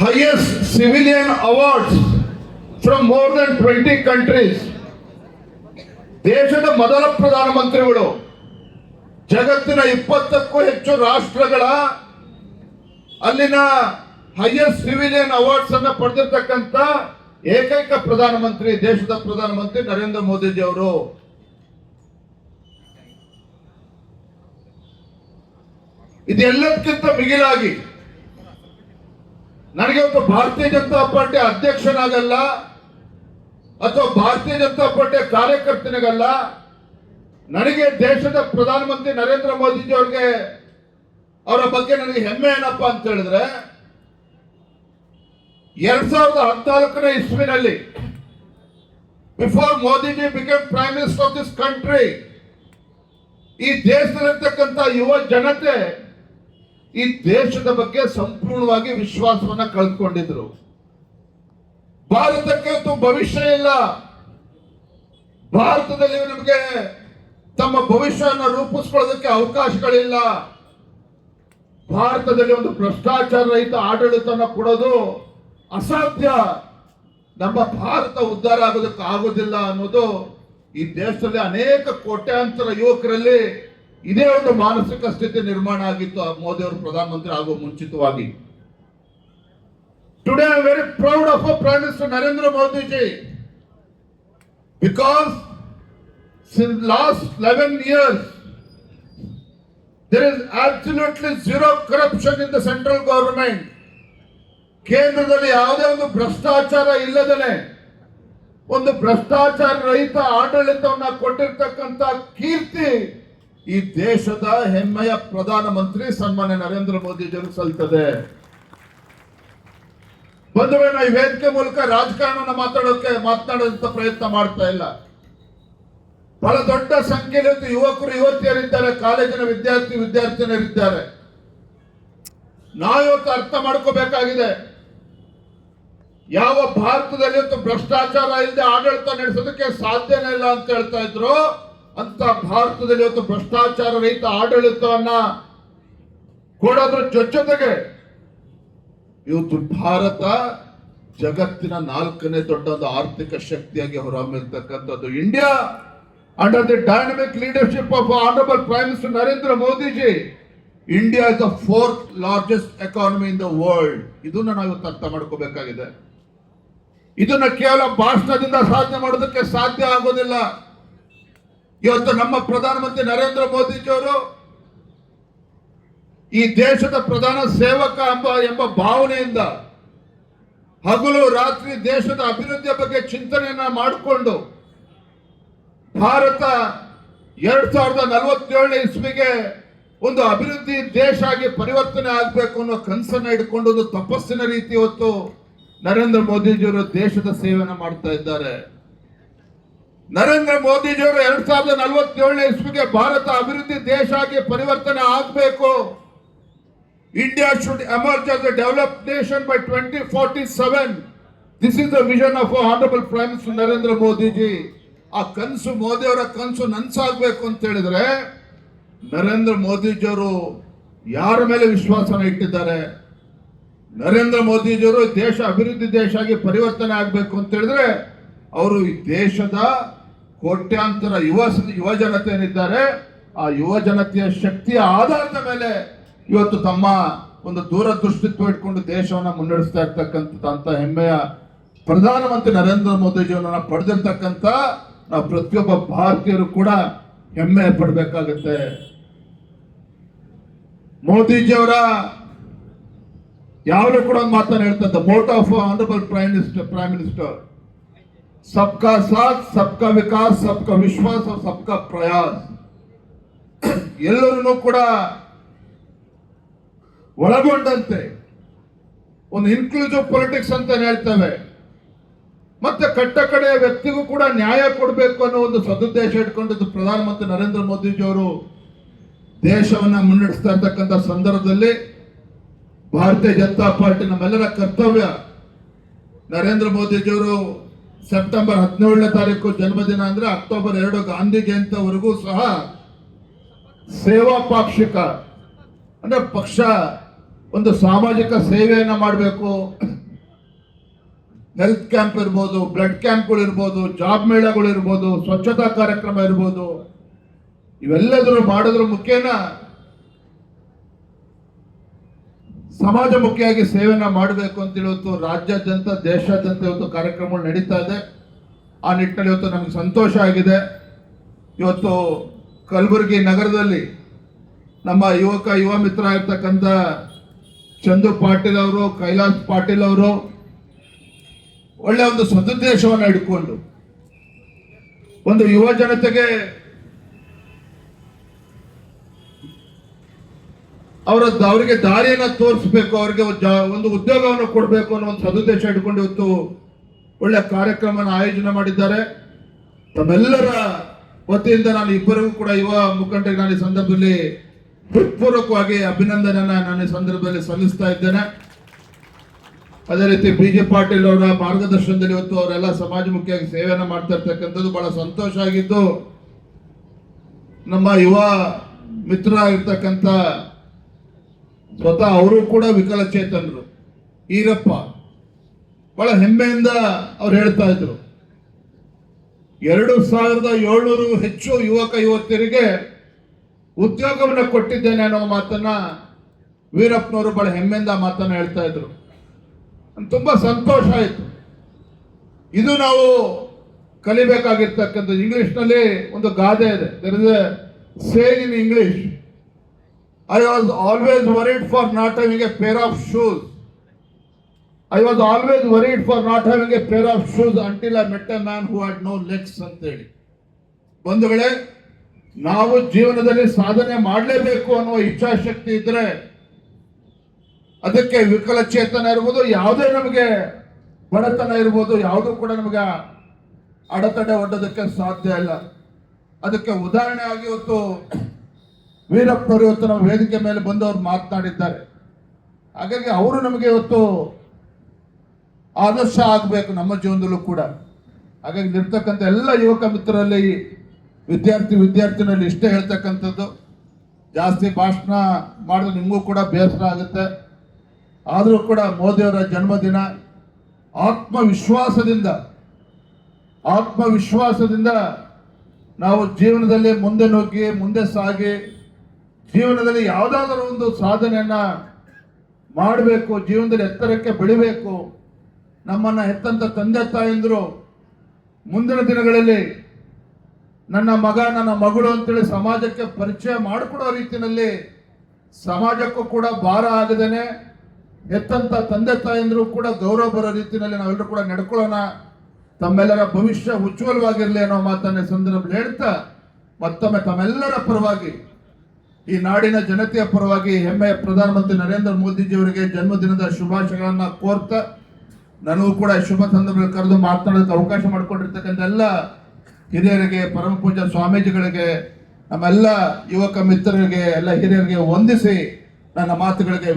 highest civilian awards from more than 20 countries. ದೇಶದ ಮೊದಲ ಪ್ರಧಾನಮಂತ್ರಿಗಳು ಜಗತ್ತಿನ 20ಕ್ಕೂ ಹೆಚ್ಚು ರಾಷ್ಟ್ರಗಳ ಅಲ್ಲಿನ ಹೈಯೆಸ್ಟ್ ಸಿವಿಲಿಯನ್ ಅವಾರ್ಡ್ಸ್ ಅನ್ನು ಪಡೆದಿರ್ತಕ್ಕಂಥ ಏಕೈಕ ಪ್ರಧಾನಮಂತ್ರಿ, ದೇಶದ ಪ್ರಧಾನಮಂತ್ರಿ ನರೇಂದ್ರ ಮೋದಿಜಿ ಅವರು. ಇದೆಲ್ಲಕ್ಕಿಂತ ಮಿಗಿಲಾಗಿ ನನಗೆ ಒಂದು ಭಾರತೀಯ ಜನತಾ ಪಾರ್ಟಿ ಅಧ್ಯಕ್ಷನಾಗಲ್ಲ ಅಥವಾ ಭಾರತೀಯ ಜನತಾ ಪಾರ್ಟಿಯ ಕಾರ್ಯಕರ್ತನಿಗಲ್ಲ, ನನಗೆ ದೇಶದ ಪ್ರಧಾನಮಂತ್ರಿ ನರೇಂದ್ರ ಮೋದಿಜಿ ಅವರಿಗೆ ಅವರ ಬಗ್ಗೆ ನನಗೆ ಹೆಮ್ಮೆ ಏನಪ್ಪಾ ಅಂತ ಹೇಳಿದ್ರೆ 2014ನೇ ಇಸ್ವಿನಲ್ಲಿ before Modiji became prime minister of this country, ಈ ದೇಶದಲ್ಲಿರ್ತಕ್ಕಂಥ ಯುವ ಜನತೆ ಈ ದೇಶದ ಬಗ್ಗೆ ಸಂಪೂರ್ಣವಾಗಿ ವಿಶ್ವಾಸವನ್ನ ಕಳೆದುಕೊಂಡಿದ್ರು. ಭಾರತಕ್ಕೆ ಭವಿಷ್ಯ ಇಲ್ಲ, ಭಾರತದಲ್ಲಿ ನಮಗೆ ತಮ್ಮ ಭವಿಷ್ಯವನ್ನು ರೂಪಿಸ್ಕೊಳ್ಳೋದಕ್ಕೆ ಅವಕಾಶಗಳಿಲ್ಲ, ಭಾರತದಲ್ಲಿ ಒಂದು ಭ್ರಷ್ಟಾಚಾರ ರಹಿತ ಆಡಳಿತನ ಕೊಡೋದು ಅಸಾಧ್ಯ, ನಮ್ಮ ಭಾರತ ಉದ್ಧಾರ ಆಗೋದಕ್ಕೆ ಆಗೋದಿಲ್ಲ ಅನ್ನೋದು ಈ ದೇಶದಲ್ಲಿ ಅನೇಕ ಕೋಟ್ಯಾಂತರ ಯುವಕರಲ್ಲಿ ಇದೇ ಒಂದು ಮಾನಸಿಕ ಸ್ಥಿತಿ ನಿರ್ಮಾಣ ಆಗಿತ್ತು ಮೋದಿ ಅವರು ಪ್ರಧಾನಮಂತ್ರಿ ಆಗುವ ಮುಂಚಿತವಾಗಿ. Today I am very proud of prime minister Narendra Modi G, because since last 11 years there is absolutely zero corruption in the central government. ಕೇಂದ್ರದಲ್ಲಿ ಯಾವುದೇ ಒಂದು ಭ್ರಷ್ಟಾಚಾರ ಇಲ್ಲದಲೇ ಒಂದು ಭ್ರಷ್ಟಾಚಾರ ರಹಿತ ಆಡಳಿತವನ್ನ ಕೊಟ್ಟಿರ್ತಕ್ಕಂಥ ಕೀರ್ತಿ ಈ ದೇಶದ ಹೆಮ್ಮೆಯ ಪ್ರಧಾನಮಂತ್ರಿ ಸನ್ಮಾನ್ಯ ನರೇಂದ್ರ ಮೋದಿಜಿಯವರು ಸಲ್ತದೆ. ಬಂಧುಗಳೇ, ನಾವು ಈ ವೇದಿಕೆ ಮೂಲಕ ರಾಜಕಾರಣ ಮಾತನಾಡೋಂತ ಪ್ರಯತ್ನ ಮಾಡ್ತಾ ಇಲ್ಲ. ಬಹಳ ದೊಡ್ಡ ಸಂಖ್ಯೆಯಲ್ಲಿ ಯುವಕರು ಯುವತಿಯರಿದ್ದಾರೆ, ಕಾಲೇಜಿನ ವಿದ್ಯಾರ್ಥಿನಿಯರಿದ್ದಾರೆ. ನಾವಿವತ್ತು ಅರ್ಥ ಮಾಡ್ಕೋಬೇಕಾಗಿದೆ, ಯಾವ ಭಾರತದಲ್ಲಿ ಇವತ್ತು ಭ್ರಷ್ಟಾಚಾರ ಇಲ್ಲದೆ ಆಡಳಿತ ನಡೆಸೋದಕ್ಕೆ ಸಾಧ್ಯನೇ ಇಲ್ಲ ಅಂತ ಹೇಳ್ತಾ ಇದ್ರು, ಅಂತ ಭಾರತದಲ್ಲಿ ಇವತ್ತು ಭ್ರಷ್ಟಾಚಾರ ರಹಿತ ಆಡಳಿತವನ್ನ ಕೊಡೋದ್ರ ಜೊತೆಗೆ ಇವತ್ತು ಭಾರತ ಜಗತ್ತಿನ 4ನೇ ದೊಡ್ಡ ಒಂದು ಆರ್ಥಿಕ ಶಕ್ತಿಯಾಗಿ ಹೊರಹೊಮ್ಮಿರ್ತಕ್ಕಂಥದ್ದು. India under the dynamic leadership of Honorable Prime Minister Narendra Modi ji, India is the 4th largest economy in the world. ಇದನ್ನ ನಾವು ಇವತ್ತು ಅರ್ಥ ಮಾಡ್ಕೋಬೇಕಾಗಿದೆ. ಇದನ್ನ ಕೇವಲ ಭಾಷಣದಿಂದ ಸಾಧನೆ ಮಾಡೋದಕ್ಕೆ ಸಾಧ್ಯ ಆಗೋದಿಲ್ಲ. ಇವತ್ತು ನಮ್ಮ ಪ್ರಧಾನಮಂತ್ರಿ ನರೇಂದ್ರ ಮೋದಿಜಿ ಅವರು ಈ ದೇಶದ ಪ್ರಧಾನ ಸೇವಕ ಎಂಬ ಭಾವನೆಯಿಂದ ಹಗಲು ರಾತ್ರಿ ದೇಶದ ಅಭಿವೃದ್ಧಿಯ ಬಗ್ಗೆ ಚಿಂತನೆಯನ್ನ ಮಾಡಿಕೊಂಡು ಭಾರತ 2047ನೇ ಇಸ್ವಿಗೆ ಒಂದು ಅಭಿವೃದ್ಧಿ ದೇಶ ಆಗಿ ಪರಿವರ್ತನೆ ಆಗಬೇಕು ಅನ್ನೋ ಕನಸನ್ನ ಇಟ್ಕೊಂಡು ಒಂದು ತಪಸ್ಸಿನ ರೀತಿ ಇವತ್ತು ನರೇಂದ್ರ ಮೋದಿಜಿಯವರು ದೇಶದ ಸೇವೆಯನ್ನು ಮಾಡ್ತಾ ಇದ್ದಾರೆ. ನರೇಂದ್ರ ಮೋದಿಜಿಯವರು 2047ನೇ ಇಸ್ವಿಗೆ ಭಾರತ ಅಭಿವೃದ್ಧಿ ದೇಶ ಆಗಿ ಪರಿವರ್ತನೆ ಆಗಬೇಕು, India should emerge as A developed nation by 2047. This is the vision of honourable prime minister Narendra Modiji. ಆ ಕನಸು, ಮೋದಿಯವರ ಕನಸು ನನ್ಸಾಗಬೇಕು ಅಂತ ಹೇಳಿದ್ರೆ ನರೇಂದ್ರ ಮೋದಿಜಿಯವರು ಯಾರ ಮೇಲೆ ವಿಶ್ವಾಸನ ಇಟ್ಟಿದ್ದಾರೆ? ನರೇಂದ್ರ ಮೋದಿಜಿಯವರು ದೇಶ ಅಭಿವೃದ್ಧಿ ದೇಶ ಆಗಿ ಪರಿವರ್ತನೆ ಆಗಬೇಕು ಅಂತ ಹೇಳಿದ್ರೆ ಅವರು ಈ ದೇಶದ ಕೋಟ್ಯಾಂತರ ಯುವ ಜನತೆ ಏನಿದ್ದಾರೆ ಆ ಯುವ ಜನತೆಯ ಶಕ್ತಿಯ ಆಧಾರದ ಮೇಲೆ ಇವತ್ತು ತಮ್ಮ ಒಂದು ದೂರದೃಷ್ಟಿತ್ವ ಇಟ್ಕೊಂಡು ದೇಶವನ್ನ ಮುನ್ನಡೆಸ್ತಾ ಇರ್ತಕ್ಕಂಥ ಹೆಮ್ಮೆಯ ಪ್ರಧಾನಮಂತ್ರಿ ನರೇಂದ್ರ ಮೋದಿಜಿಯವರನ್ನ ಪಡೆದಿರ್ತಕ್ಕಂಥ ನಾವು ಪ್ರತಿಯೊಬ್ಬ ಭಾರತೀಯರು ಕೂಡ ಹೆಮ್ಮೆ ಪಡಬೇಕಾಗುತ್ತೆ. ಮೋದಿಜಿಯವರ ಯಾವಾಗಲೂ ಕೂಡ ಒಂದು ಮಾತನ್ನು ಹೇಳ್ತಾರೆ, motto of honourable prime minister ಸಬ್ಕಾ ಸಾಥ್, ಸಬ್ಕಾ ವಿಕಾಸ್, ಸಬ್ಕಾ ವಿಶ್ವಾಸ್, ಸಬ್ಕಾ ಪ್ರಯಾಸ್. ಎಲ್ಲರೂ ಕೂಡ ಒಳಗೊಂಡಂತೆ ಒಂದು ಇನ್ಕ್ಲೂಸಿವ್ ಪೊಲಿಟಿಕ್ಸ್ ಅಂತ ಹೇಳ್ತೇವೆ. ಮತ್ತೆ ಕಟ್ಟ ಕಡೆಯ ವ್ಯಕ್ತಿಗೂ ಕೂಡ ನ್ಯಾಯ ಕೊಡಬೇಕು ಅನ್ನೋ ಒಂದು ಸದುದ್ದೇಶ ಇಟ್ಕೊಂಡಿದ್ದು ಪ್ರಧಾನಮಂತ್ರಿ ನರೇಂದ್ರ ಮೋದಿಜಿ ಅವರು ದೇಶವನ್ನ ಮುನ್ನಡೆಸ್ತಾ ಇರ್ತಕ್ಕಂಥ ಸಂದರ್ಭದಲ್ಲಿ ಭಾರತೀಯ ಜನತಾ ಪಾರ್ಟಿ ನಮ್ಮೆಲ್ಲರ ಕರ್ತವ್ಯ. ನರೇಂದ್ರ ಮೋದಿಜಿಯವರು ಸೆಪ್ಟೆಂಬರ್ 17ನೇ ತಾರೀಕು ಜನ್ಮದಿನ ಅಂದ್ರೆ ಅಕ್ಟೋಬರ್ 2 ಗಾಂಧಿ ಜಯಂತಿವರೆಗೂ ಸಹ ಸೇವಾ ಪಾಕ್ಷಿಕ ಅಂದ್ರೆ ಪಕ್ಷ ಒಂದು ಸಾಮಾಜಿಕ ಸೇವೆಯನ್ನ ಮಾಡಬೇಕು. ಹೆಲ್ತ್ ಕ್ಯಾಂಪ್ ಇರ್ಬೋದು, ಬ್ಲಡ್ ಕ್ಯಾಂಪ್ಗಳು ಇರ್ಬೋದು, ಜಾಬ್ ಮೇಳಗಳು ಇರ್ಬೋದು, ಸ್ವಚ್ಛತಾ ಕಾರ್ಯಕ್ರಮ ಇರ್ಬೋದು, ಇವೆಲ್ಲದರೂ ಮಾಡೋದ್ರ ಮುಖೇನ ಸಮಾಜಮುಖಿಯಾಗಿ ಸೇವೆನ ಮಾಡಬೇಕು ಅಂತ ಇವತ್ತು ರಾಜ್ಯಾದ್ಯಂತ ದೇಶಾದ್ಯಂತ ಇವತ್ತು ಕಾರ್ಯಕ್ರಮಗಳು ನಡೀತಾ ಇದೆ. ಆ ನಿಟ್ಟಿನಲ್ಲಿ ಇವತ್ತು ನಮಗೆ ಸಂತೋಷ ಆಗಿದೆ. ಇವತ್ತು ಕಲಬುರಗಿ ನಗರದಲ್ಲಿ ನಮ್ಮ ಯುವ ಮಿತ್ರ ಆಗಿರ್ತಕ್ಕಂಥ ಚಂದು ಪಾಟೀಲ್ ಅವರು, ಕೈಲಾಸ್ ಪಾಟೀಲ್ ಅವರು ಒಳ್ಳೆ ಒಂದು ಸದುದ್ದೇಶವನ್ನು ಇಟ್ಕೊಂಡು ಒಂದು ಯುವ ಜನತೆಗೆ ಅವರಿಗೆ ದಾರಿಯನ್ನ ತೋರಿಸ್ಬೇಕು, ಅವರಿಗೆ ಒಂದು ಉದ್ಯೋಗವನ್ನು ಕೊಡಬೇಕು ಅನ್ನೋ ಒಂದು ಸದುದ್ದೇಶ ಇಟ್ಕೊಂಡು ಇವತ್ತು ಒಳ್ಳೆ ಕಾರ್ಯಕ್ರಮನ ಆಯೋಜನೆ ಮಾಡಿದ್ದಾರೆ. ತಮ್ಮೆಲ್ಲರ ವತಿಯಿಂದ ನಾನು ಇಬ್ಬರಿಗೂ ಕೂಡ ಯುವ ಮುಖಂಡರಿಗೆ ನಾನು ಈ ಸಂದರ್ಭದಲ್ಲಿ ಹೃತ್ಪೂರ್ವಕವಾಗಿ ಅಭಿನಂದನೆಯನ್ನ ನಾನು ಈ ಸಂದರ್ಭದಲ್ಲಿ ಸಲ್ಲಿಸ್ತಾ ಇದ್ದೇನೆ. ಅದೇ ರೀತಿ BJ ಪಾಟೀಲ್ ಅವರ ಮಾರ್ಗದರ್ಶನದಲ್ಲಿ ಇವತ್ತು ಅವರೆಲ್ಲ ಸಮಾಜಮುಖಿಯಾಗಿ ಸೇವೆಯನ್ನು ಮಾಡ್ತಾ ಇರ್ತಕ್ಕಂಥದ್ದು ಬಹಳ ಸಂತೋಷ ಆಗಿದ್ದು, ನಮ್ಮ ಯುವ ಮಿತ್ರ ಆಗಿರ್ತಕ್ಕಂಥ ಸ್ವತಃ ಅವರು ಕೂಡ ವಿಕಲಚೇತನರು ಈರಪ್ಪ ಬಹಳ ಹೆಮ್ಮೆಯಿಂದ ಅವ್ರು ಹೇಳ್ತಾ ಇದ್ರು, 2700 ಹೆಚ್ಚು ಯುವತಿಯರಿಗೆ ಉದ್ಯೋಗವನ್ನು ಕೊಟ್ಟಿದ್ದೇನೆ ಅನ್ನೋ ಮಾತನ್ನ ವೀರಪ್ಪನವರು ಬಹಳ ಹೆಮ್ಮೆಯಿಂದ ಮಾತನ್ನ ಹೇಳ್ತಾ ಇದ್ರು. ತುಂಬಾ ಸಂತೋಷ ಆಯಿತು. ಇದು ನಾವು ಕಲಿಬೇಕಾಗಿರ್ತಕ್ಕಂಥದ್ದು. ಇಂಗ್ಲಿಷ್ನಲ್ಲಿ ಒಂದು ಗಾದೆ ಇದೆ, there is a saying in English, I was always worried for not having a pair of shoes. I was always worried for not having a pair of shoes until I met a man who had no legs ಅಂತ ಹೇಳಿ. ಬಂಧುಗಳೇ, ನಾವು ಜೀವನದಲ್ಲಿ ಸಾಧನೆ ಮಾಡಲೇಬೇಕು ಅನ್ನುವ ಇಚ್ಛಾಶಕ್ತಿ ಇದ್ರೆ ಅದಕ್ಕೆ ವಿಕಲಚೇತನ ಇರ್ಬೋದು, ಯಾವುದೇ ನಮಗೆ ಬಡತನ ಇರ್ಬೋದು, ಯಾವುದೂ ಕೂಡ ನಮಗೆ ಅಡೆತಡೆ ಒಡ್ಡೋದಕ್ಕೆ ಸಾಧ್ಯ ಇಲ್ಲ. ಅದಕ್ಕೆ ಉದಾಹರಣೆ ಆಗಿ ಇವತ್ತು ವೀರಪ್ಪನವರು ಇವತ್ತು ನಮ್ಮ ವೇದಿಕೆ ಮೇಲೆ ಬಂದು ಅವ್ರು ಮಾತನಾಡಿದ್ದಾರೆ. ಹಾಗಾಗಿ ಅವರು ನಮಗೆ ಇವತ್ತು ಆದರ್ಶ ಆಗಬೇಕು ನಮ್ಮ ಜೀವನದಲ್ಲೂ ಕೂಡ. ಹಾಗಾಗಿ ಇರ್ತಕ್ಕಂಥ ಎಲ್ಲ ಯುವಕ ಮಿತ್ರರಲ್ಲಿ ವಿದ್ಯಾರ್ಥಿನಲ್ಲಿ ಇಷ್ಟೇ ಹೇಳ್ತಕ್ಕಂಥದ್ದು, ಜಾಸ್ತಿ ಭಾಷಣ ಮಾಡಿದ್ರೆ ನಿಮಗೂ ಕೂಡ ಬೇಸರ ಆಗುತ್ತೆ. ಆದರೂ ಕೂಡ ಮೋದಿಯವರ ಜನ್ಮದಿನ, ಆತ್ಮವಿಶ್ವಾಸದಿಂದ ನಾವು ಜೀವನದಲ್ಲಿ ಮುಂದೆ ಸಾಗಿ ಜೀವನದಲ್ಲಿ ಯಾವುದಾದ್ರೂ ಒಂದು ಸಾಧನೆಯನ್ನ ಮಾಡಬೇಕು, ಜೀವನದಲ್ಲಿ ಎತ್ತರಕ್ಕೆ ಬೆಳಿಬೇಕು. ನಮ್ಮನ್ನ ಹೆತ್ತಂತ ತಂದೆ ತಾಯಂದ್ರು ಮುಂದಿನ ದಿನಗಳಲ್ಲಿ ನನ್ನ ಮಗ ನನ್ನ ಮಗಳು ಅಂತೇಳಿ ಸಮಾಜಕ್ಕೆ ಪರಿಚಯ ಮಾಡಿಕೊಡೋ ರೀತಿಯಲ್ಲಿ ಸಮಾಜಕ್ಕೂ ಕೂಡ ಭಾರ ಆಗದೇನೆ ಹೆತ್ತಂತ ತಂದೆ ತಾಯಂದ್ರು ಕೂಡ ಗೌರವ ಬರೋ ರೀತಿಯಲ್ಲಿ ನಾವೆಲ್ಲರೂ ಕೂಡ ನಡ್ಕೊಳ್ಳೋಣ. ತಮ್ಮೆಲ್ಲರ ಭವಿಷ್ಯ ಉಜ್ವಲವಾಗಿರಲಿ ಅನ್ನೋ ಮಾತನ್ನ ಸಂದರ್ಭದಲ್ಲಿ ಹೇಳ್ತಾ, ಮತ್ತೊಮ್ಮೆ ತಮ್ಮೆಲ್ಲರ ಪರವಾಗಿ, ಈ ನಾಡಿನ ಜನತೆಯ ಪರವಾಗಿ ಹೆಮ್ಮೆಯ ಪ್ರಧಾನಮಂತ್ರಿ ನರೇಂದ್ರ ಮೋದಿಜಿಯವರಿಗೆ ಜನ್ಮದಿನದ ಶುಭಾಶಯಗಳನ್ನ ಕೋರ್ತಾ, ನನಗೂ ಕೂಡ ಶುಭ ಸಂದರ್ಭದಲ್ಲಿ ಕರೆದು ಮಾತನಾಡೋದಕ್ಕೆ ಅವಕಾಶ ಮಾಡಿಕೊಂಡಿರ್ತಕ್ಕಂಥ ಎಲ್ಲ ಹಿರಿಯರಿಗೆ, ಪರಮ ಪೂಜ್ಯ ಸ್ವಾಮೀಜಿಗಳಿಗೆ, ನಮ್ಮೆಲ್ಲ ಯುವಕ ಮಿತ್ರರಿಗೆ, ಎಲ್ಲ ಹಿರಿಯರಿಗೆ ವಂದಿಸಿ ನನ್ನ ಮಾತುಗಳಿಗೆ